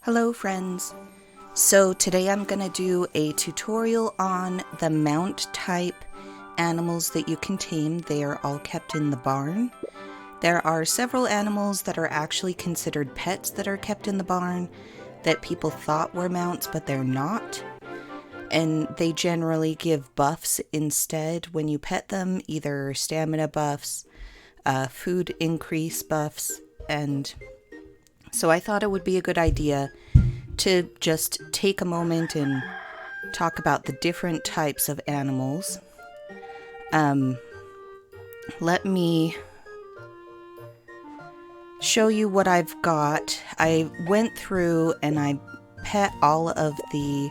Hello friends! So today I'm going to do a tutorial on the mount type animals that you can tame. They are all kept in the barn. There are several animals that are actually considered pets that are kept in the barn that people thought were mounts, but they're not. And they generally give buffs instead when you pet them, either stamina buffs, food increase buffs, and so I thought it would be a good idea to just take a moment and talk about the different types of animals. Let me show you what I've got. I went through and I pet all of the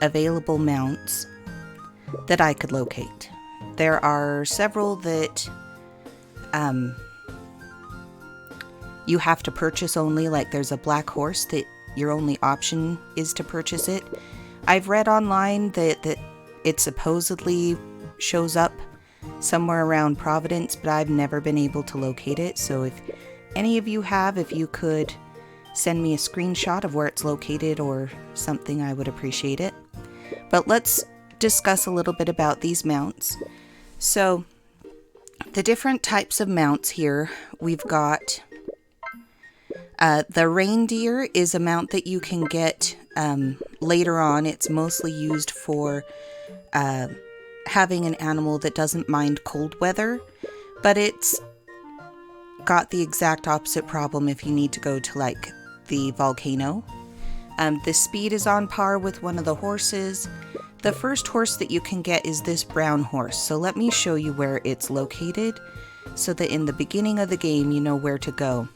available mounts that I could locate. There are several that you have to purchase only, like there's a black horse that your only option is to purchase it. I've read online that it supposedly shows up somewhere around Providence, but I've never been able to locate it. So if any of you have, if you could send me a screenshot of where it's located or something, I would appreciate it. But let's discuss a little bit about these mounts. So the different types of mounts here, we've got the reindeer is a mount that you can get later on. It's mostly used for having an animal that doesn't mind cold weather, but it's got the exact opposite problem if you need to go to like the volcano. The speed is on par with one of the horses. The first horse that you can get is this brown horse. So let me show you where it's located so that in the beginning of the game you know where to go.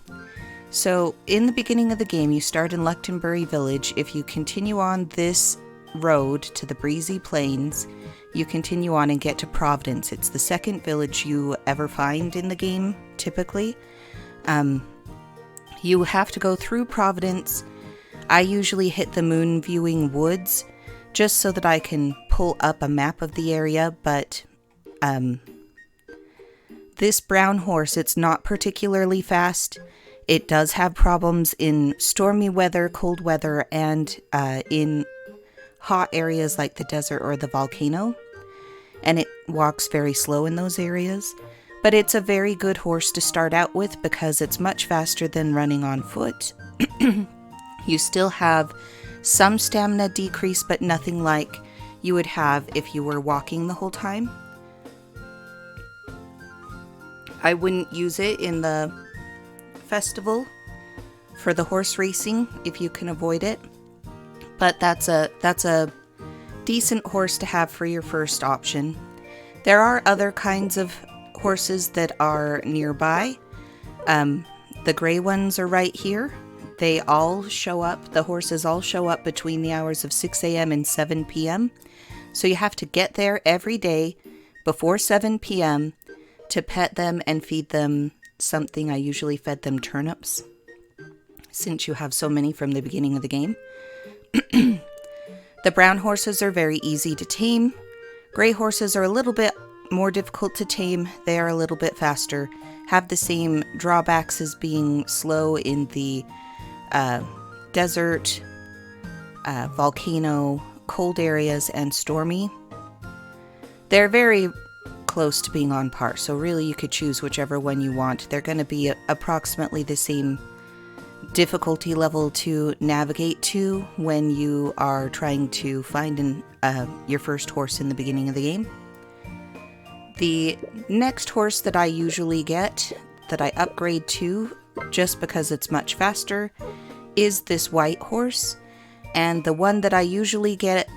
So in the beginning of the game, you start in Lechtonbury Village. If you continue on this road to the Breezy Plains, you continue on and get to Providence. It's the second village you ever find in the game, typically. You have to go through Providence. I usually hit the moon viewing woods just so that I can pull up a map of the area, but this brown horse, it's not particularly fast. It does have problems in stormy weather, cold weather, and in hot areas like the desert or the volcano. And it walks very slow in those areas. But it's a very good horse to start out with because it's much faster than running on foot. You still have some stamina decrease, but nothing like you would have if you were walking the whole time. I wouldn't use it in the festival for the horse racing if you can avoid it, but that's a decent horse to have for your first option. There are other kinds of horses that are nearby. The gray ones are right here. They all show up, the horses all show up between the hours of 6 a.m. and 7 p.m. So you have to get there every day before 7 p.m. to pet them and feed them something. I usually fed them turnips, since you have so many from the beginning of the game. The brown horses are very easy to tame. Gray horses are a little bit more difficult to tame. They are a little bit faster, have the same drawbacks as being slow in the desert, volcano, cold areas, and stormy. They're very close to being on par, so really you could choose whichever one you want. They're going to be approximately the same difficulty level to navigate to when you are trying to find your first horse in the beginning of the game. The next horse that I usually get, that I upgrade to just because it's much faster, is this white horse. And the one that I usually get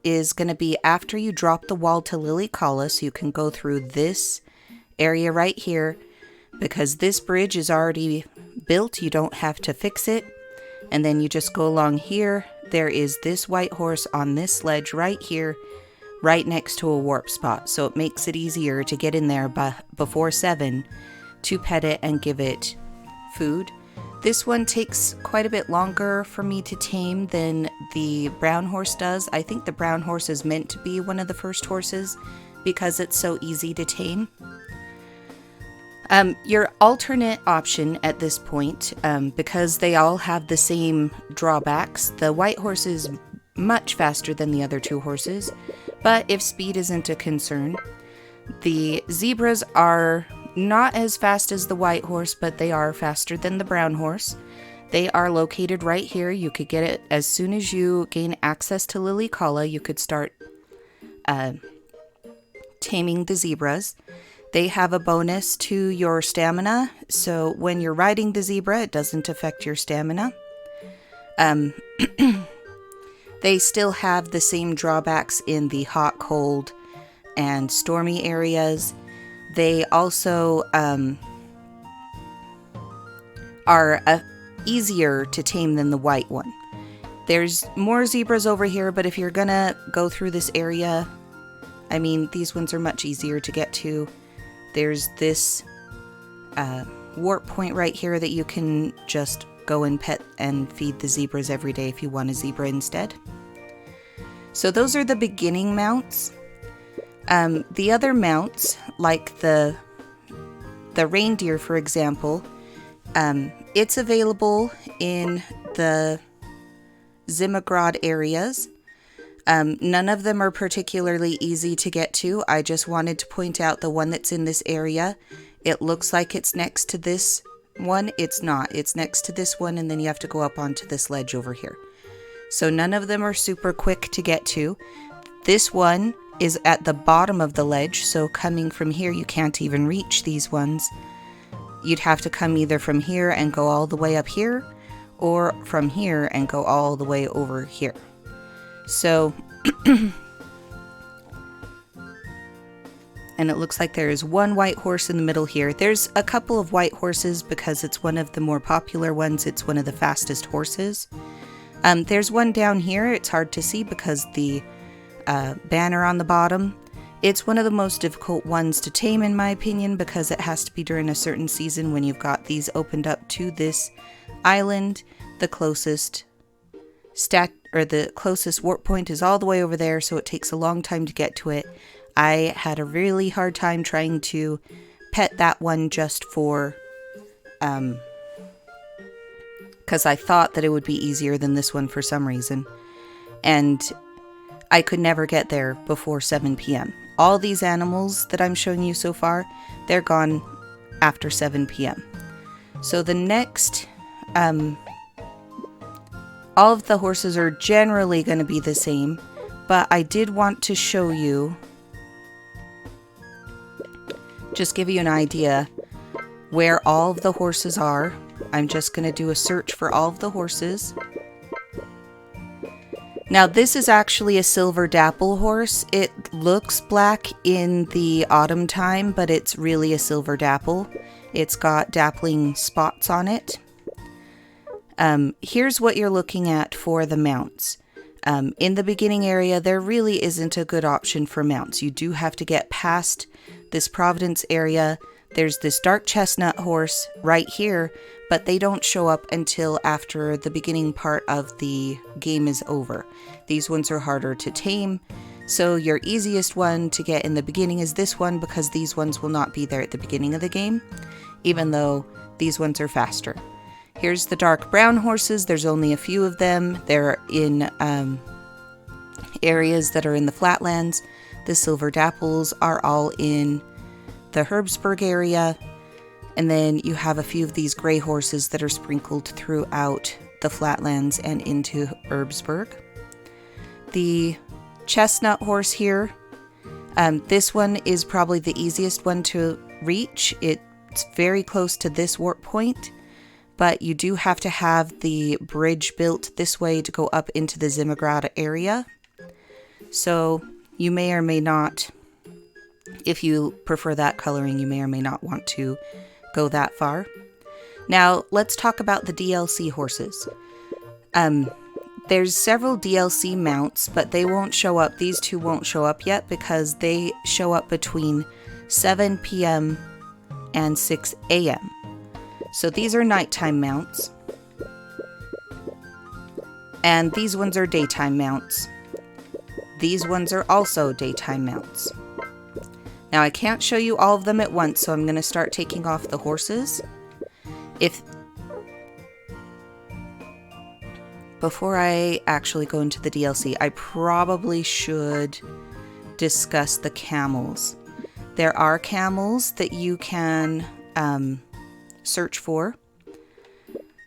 is going to be after you drop the wall to Lily Calla, so you can go through this area right here, because this bridge is already built. You don't have to fix it. And then you just go along here. There is this white horse on this ledge right here, right next to a warp spot. So it makes it easier to get in there before 7 to pet it and give it food. This one takes quite a bit longer for me to tame than the brown horse does. I think the brown horse is meant to be one of the first horses because it's so easy to tame. Your alternate option at this point, because they all have the same drawbacks, the white horse is much faster than the other two horses, but if speed isn't a concern, the zebras are not as fast as the white horse, but they are faster than the brown horse. They are located right here. You could get it as soon as you gain access to Lily Kala. You could start taming the zebras. They have a bonus to your stamina, so when you're riding the zebra, it doesn't affect your stamina. They still have the same drawbacks in the hot, cold, and stormy areas. They also are easier to tame than the white one. There's more zebras over here, but if you're gonna go through this area, I mean, these ones are much easier to get to. There's this warp point right here that you can just go and pet and feed the zebras every day if you want a zebra instead. So those are the beginning mounts. The other mounts, like the reindeer, for example, it's available in the Zimmergrad areas. None of them are particularly easy to get to. I just wanted to point out the one that's in this area. It looks like it's next to this one. It's not. It's next to this one, and then you have to go up onto this ledge over here. So none of them are super quick to get to. This one is at the bottom of the ledge, so coming from here, you can't even reach these ones. You'd have to come either from here and go all the way up here, or from here and go all the way over here. So, and it looks like there is one white horse in the middle here. There's a couple of white horses because it's one of the more popular ones. It's one of the fastest horses. There's one down here. It's hard to see because the banner on the bottom. It's one of the most difficult ones to tame, in my opinion, because it has to be during a certain season when you've got these opened up to this island. The closest the closest warp point is all the way over there, so it takes a long time to get to it. I had a really hard time trying to pet that one just for because I thought that it would be easier than this one for some reason, and I could never get there before 7 p.m. All these animals that I'm showing you so far, they're gone after 7 p.m. So the next all of the horses are generally going to be the same, but I did want to show you, just give you an idea where all of the horses are. I'm just going to do a search for all of the horses. Now this is actually a silver dapple horse. It looks black in the autumn time, but it's really a silver dapple. It's got dappling spots on it. Here's what you're looking at for the mounts. In the beginning area, there really isn't a good option for mounts. You do have to get past this Providence area. There's this dark chestnut horse right here, but they don't show up until after the beginning part of the game is over. These ones are harder to tame, so your easiest one to get in the beginning is this one, because these ones will not be there at the beginning of the game, even though these ones are faster. Here's the dark brown horses. There's only a few of them. They're in areas that are in the flatlands. The silver dapples are all in the Herbsburg area. And then you have a few of these gray horses that are sprinkled throughout the flatlands and into Herbsburg. The chestnut horse here, this one is probably the easiest one to reach. It's very close to this warp point, but you do have to have the bridge built this way to go up into the Zimmergrad area. So you may or may not, if you prefer that coloring, you may or may not want to go that far. Now let's talk about the DLC horses. There's several DLC mounts, but they won't show up. These two won't show up yet because they show up between 7 p.m. and 6 a.m. So these are nighttime mounts. And these ones are daytime mounts. These ones are also daytime mounts. Now I can't show you all of them at once, so I'm going to start taking off the horses. Before I actually go into the DLC, I probably should discuss the camels. There are camels that you can search for.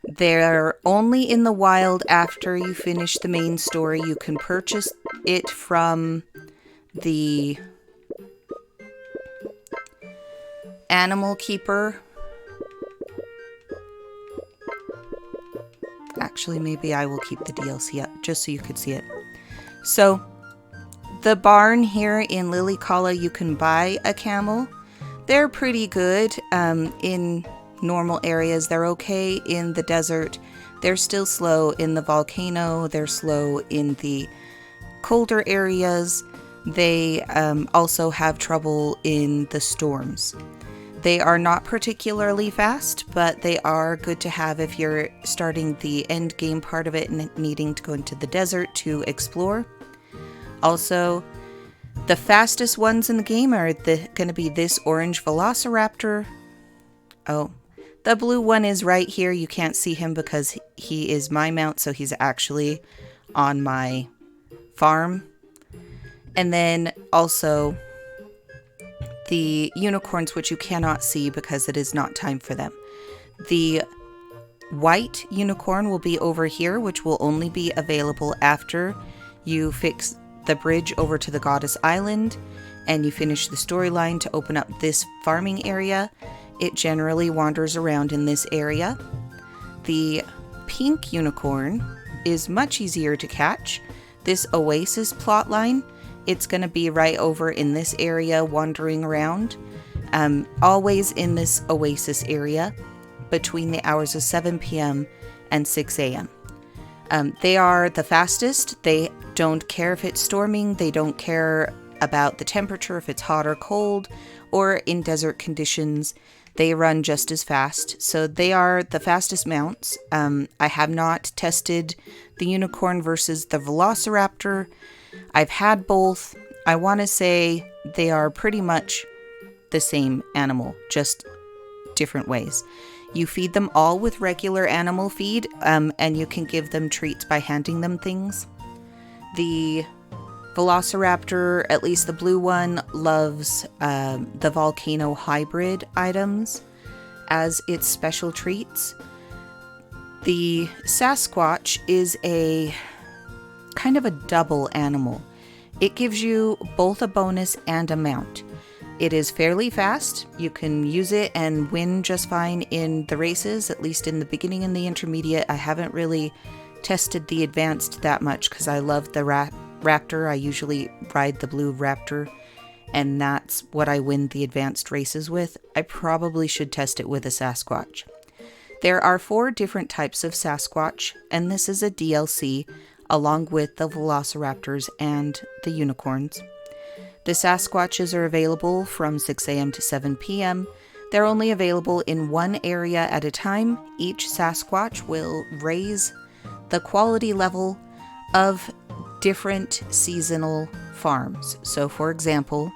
They're only in the wild after you finish the main story. You can purchase it from the animal keeper. Actually, maybe I will keep the DLC up just so you could see it. So, the barn here in Lilycala, you can buy a camel. They're pretty good in normal areas. They're okay in the desert. They're still slow in the volcano. They're slow in the colder areas. They also have trouble in the storms. They are not particularly fast, but they are good to have if you're starting the end game part of it and needing to go into the desert to explore. Also, the fastest ones in the game are going to be this orange velociraptor. Oh, the blue one is right here. You can't see him because he is my mount, so he's actually on my farm. And then also the unicorns, which you cannot see because it is not time for them. The white unicorn will be over here, which will only be available after you fix the bridge over to the Goddess Island and you finish the storyline to open up this farming area. It generally wanders around in this area. The pink unicorn is much easier to catch. This Oasis plotline, it's going to be right over in this area wandering around. Always in this Oasis area between the hours of 7 p.m. and 6 a.m. They are the fastest. They don't care if it's storming. They don't care about the temperature, if it's hot or cold, or in desert conditions. They run just as fast. So they are the fastest mounts. I have not tested the unicorn versus the velociraptor. I've had both. I want to say they are pretty much the same animal, just different ways. You feed them all with regular animal feed, and you can give them treats by handing them things. The velociraptor, at least the blue one, loves the volcano hybrid items as its special treats. The Sasquatch is a kind of a double animal. It gives you both a bonus and a mount. It is fairly fast. You can use it and win just fine in the races, at least in the beginning and the intermediate. I haven't really tested the advanced that much because I love the raptor. I usually ride the blue raptor, and that's what I win the advanced races with. I probably should test it with a Sasquatch. There are 4 different types of Sasquatch, and this is a DLC along with the velociraptors and the unicorns. The Sasquatches are available from 6 a.m. to 7 p.m. They're only available in one area at a time. Each Sasquatch will raise the quality level of different seasonal farms. So, for example,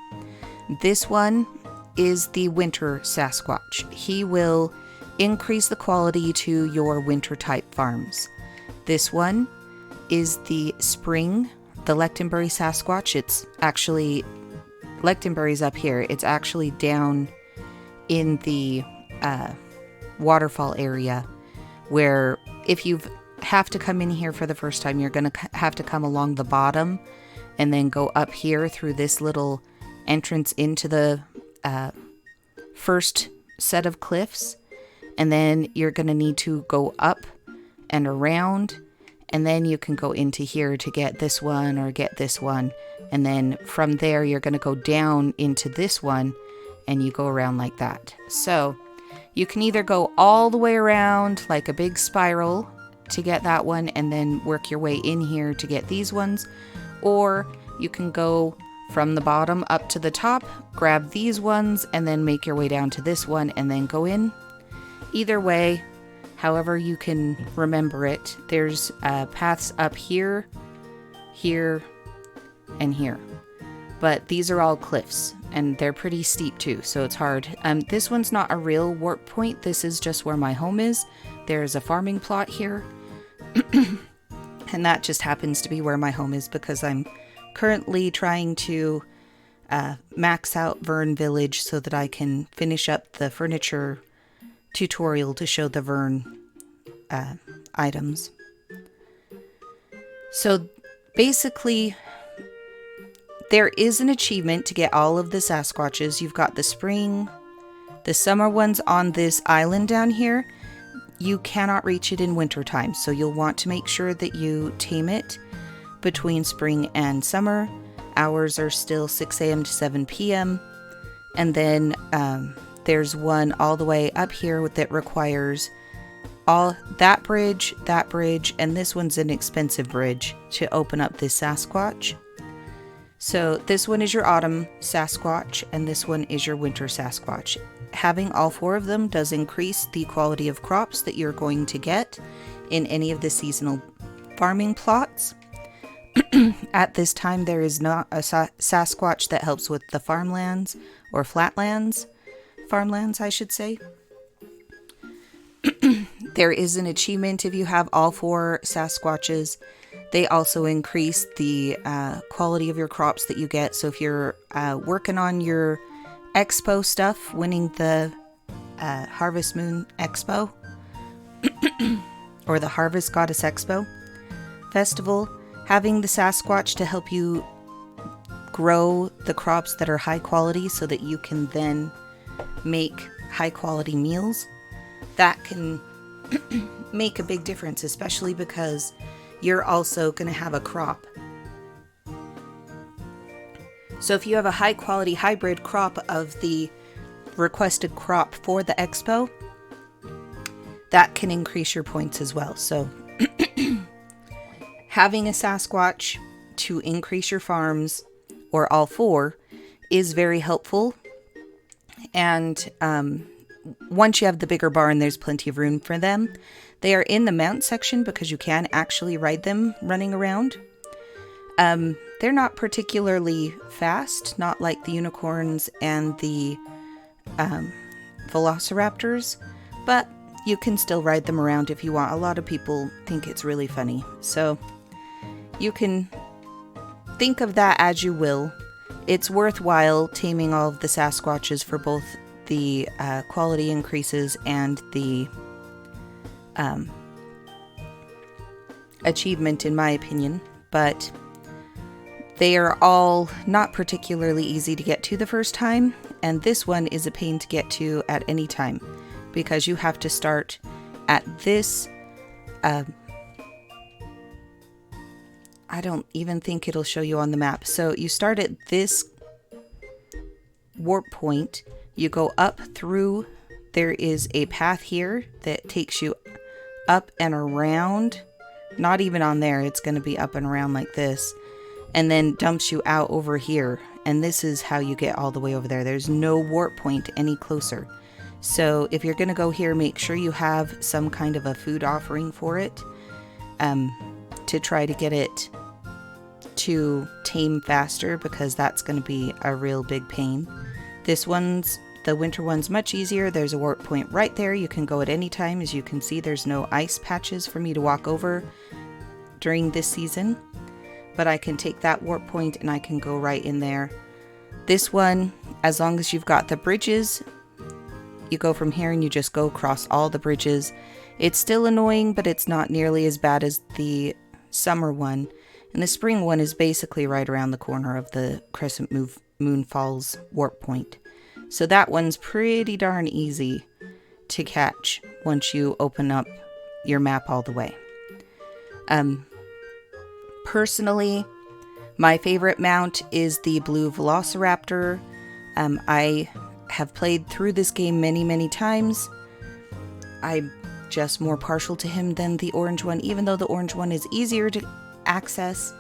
this one is the winter Sasquatch. He will increase the quality to your winter type farms. This one is the spring, the Lectenbury Sasquatch. It's actually, Lectenbury's up here. It's actually down in the waterfall area, where if you have to come in here for the first time, you're going to have to come along the bottom and then go up here through this little entrance into the first set of cliffs. And then you're going to need to go up and around, and then you can go into here to get this one or get this one. And then from there, you're going to go down into this one, and you go around like that. So you can either go all the way around like a big spiral to get that one, and then work your way in here to get these ones. Or you can go from the bottom up to the top, grab these ones, and then make your way down to this one, and then go in. Either way, however you can remember it, there's paths up here, here, and here. but these are all cliffs, and they're pretty steep too, so it's hard. This one's not a real warp point. This is just where my home is. There's a farming plot here, and that just happens to be where my home is because I'm currently trying to max out Vern Village so that I can finish up the furniture tutorial to show the Vern items. So basically, there is an achievement to get all of the Sasquatches. You've got the spring, the summer ones on this island down here. You cannot reach it in wintertime, so you'll want to make sure that you tame it between spring and summer. Hours are still 6 a.m. to 7 p.m. And then there's one all the way up here that requires all that bridge, and this one's an expensive bridge to open up this Sasquatch. So this one is your autumn Sasquatch, and this one is your winter Sasquatch. Having all four of them does increase the quality of crops that you're going to get in any of the seasonal farming plots. At this time, there is not a Sasquatch that helps with the farmlands, or farmlands, I should say. There is an achievement if you have all four Sasquatches. They also increase the quality of your crops that you get. So if you're working on your expo stuff, winning the Harvest Moon Expo, or the Harvest Goddess Expo Festival, having the Sasquatch to help you grow the crops that are high quality so that you can then make high quality meals, that can make a big difference, especially because you're also going to have a crop. So if you have a high quality hybrid crop of the requested crop for the expo, that can increase your points as well. So having a Sasquatch to increase your farms, or all four, is very helpful. And once you have the bigger barn, there's plenty of room for them. They are in the mount section because you can actually ride them running around. They're not particularly fast, not like the unicorns and the velociraptors, but you can still ride them around if you want. A lot of people think it's really funny, so you can think of that as you will. It's worthwhile taming all of the Sasquatches for both the quality increases and the achievement, in my opinion, but they are all not particularly easy to get to the first time, and this one is a pain to get to at any time because you have to start at this I don't even think it'll show you on the map. So you start at this warp point, you go up through, there is a path here that takes you up and around, not even on there, it's going to be up and around like this, and then dumps you out over here, and this is how you get all the way over there. There's no warp point any closer. So if you're going to go here, make sure you have some kind of a food offering for it, to try to get it to tame faster, because that's going to be a real big pain. The winter one's much easier. There's a warp point right there. You can go at any time. As you can see, there's no ice patches for me to walk over during this season, but I can take that warp point and I can go right in there. This one, as long as you've got the bridges, you go from here and you just go across all the bridges. It's still annoying, but it's not nearly as bad as the summer one. And the spring one is basically right around the corner of the Crescent Moon Falls warp point. So that one's pretty darn easy to catch once you open up your map all the way. Personally, my favorite mount is the blue Velociraptor. I have played through this game many, many times. I'm just more partial to him than the orange one, even though the orange one is easier to access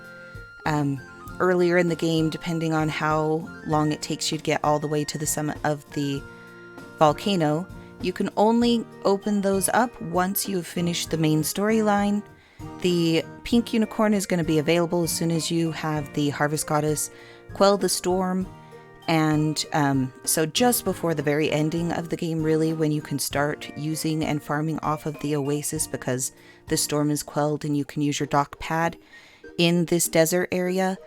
earlier in the game, depending on how long it takes you to get all the way to the summit of the volcano. You can only open those up once you've finished the main storyline. The pink unicorn is going to be available as soon as you have the Harvest Goddess quell the storm. And so just before the very ending of the game, really, when you can start using and farming off of the oasis because the storm is quelled and you can use your dock pad in this desert area,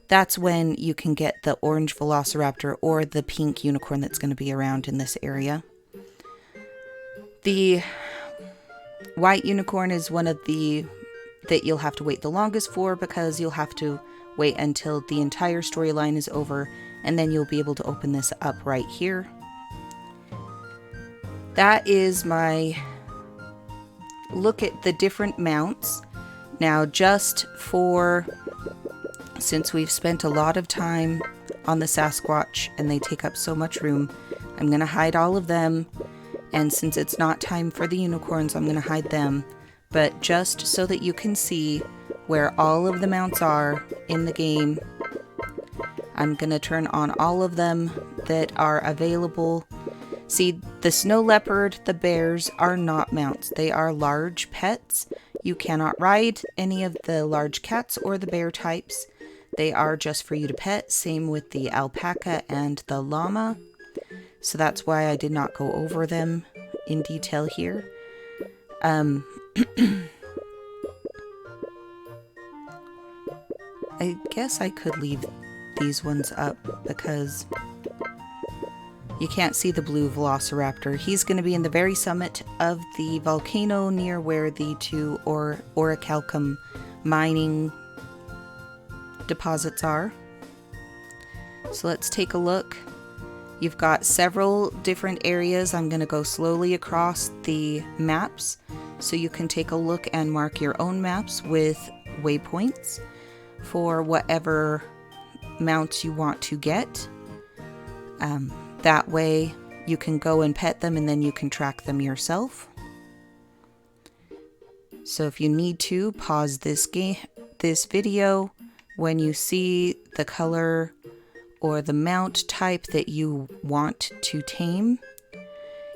that's when you can get the orange velociraptor or the pink unicorn that's going to be around in this area. The white unicorn is one of the that you'll have to wait the longest for, because you'll have to wait until the entire storyline is over, and then you'll be able to open this up right here. That is my look at the different mounts. Now, just for, since we've spent a lot of time on the Sasquatch and they take up so much room, I'm going to hide all of them. And since it's not time for the unicorns, I'm going to hide them. But just so that you can see where all of the mounts are in the game, I'm going to turn on all of them that are available. See, the snow leopard, the bears are not mounts. They are large pets. You cannot ride any of the large cats or the bear types. They are just for you to pet. Same with the alpaca and the llama. So that's why I did not go over them in detail here. I guess I could leave these ones up because you can't see the blue velociraptor. He's going to be in the very summit of the volcano near where the two orichalcum mining deposits are. So let's take a look. You've got several different areas. I'm going to go slowly across the maps so you can take a look and mark your own maps with waypoints for whatever mounts you want to get. That way you can go and pet them and then you can track them yourself. So if you need to, pause this video when you see the color or the mount type that you want to tame.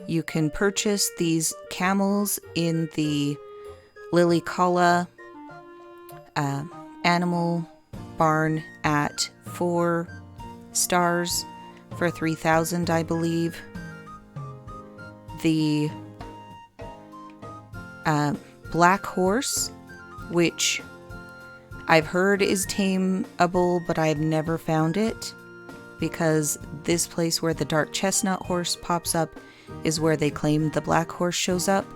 You can purchase these camels in the Lilicala animal barn at 4 stars for 3,000, I believe. The black horse, which I've heard is tameable, but I've never found it, because this place where the dark chestnut horse pops up is where they claim the black horse shows up.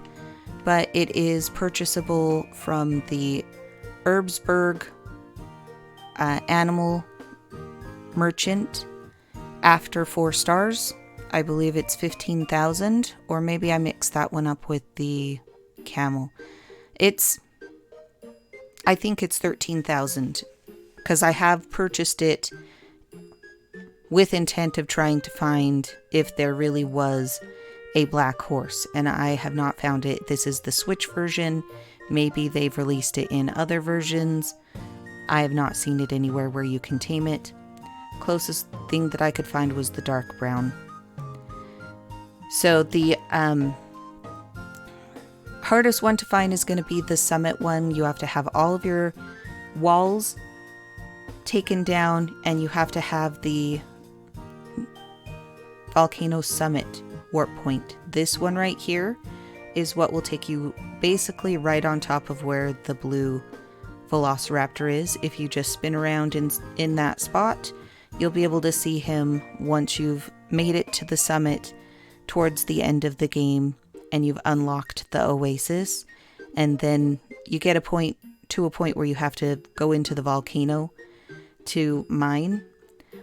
But it is purchasable from the Herbsburg animal merchant after 4 stars. I believe it's 15,000, or maybe I mixed that one up with the camel. I think it's 13,000, because I have purchased it with intent of trying to find if there really was a black horse, and I have not found it. This is the Switch version. Maybe they've released it in other versions. I have not seen it anywhere where you can tame it. Closest thing that I could find was the dark brown. So the hardest one to find is going to be the summit one. You have to have all of your walls taken down, and you have to have the volcano summit warp point. This one right here is what will take you basically right on top of where the blue velociraptor is. If you just spin around in that spot, you'll be able to see him once you've made it to the summit towards the end of the game and you've unlocked the oasis. And then you get a point where you have to go into the volcano to mine.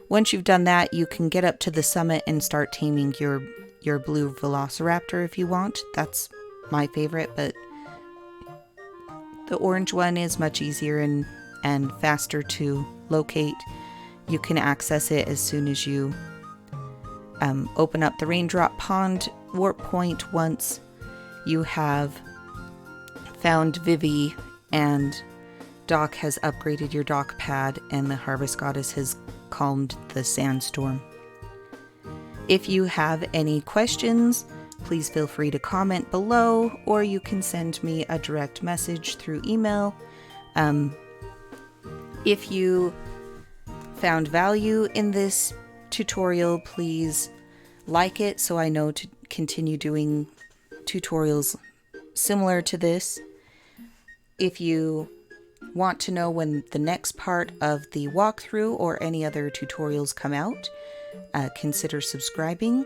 Once you've done that, you can get up to the summit and start taming your blue velociraptor if you want. That's my favorite, but the orange one is much easier and faster to locate. You can access it as soon as you open up the Raindrop Pond warp point. Once you have found Vivi and Doc has upgraded your dock pad and the Harvest Goddess has calmed the sandstorm. If you have any questions, please feel free to comment below, or you can send me a direct message through email. If you found value in this tutorial, please like it so I know to continue doing tutorials similar to this. If you want to know when the next part of the walkthrough or any other tutorials come out, consider subscribing.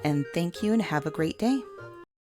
And thank you and have a great day.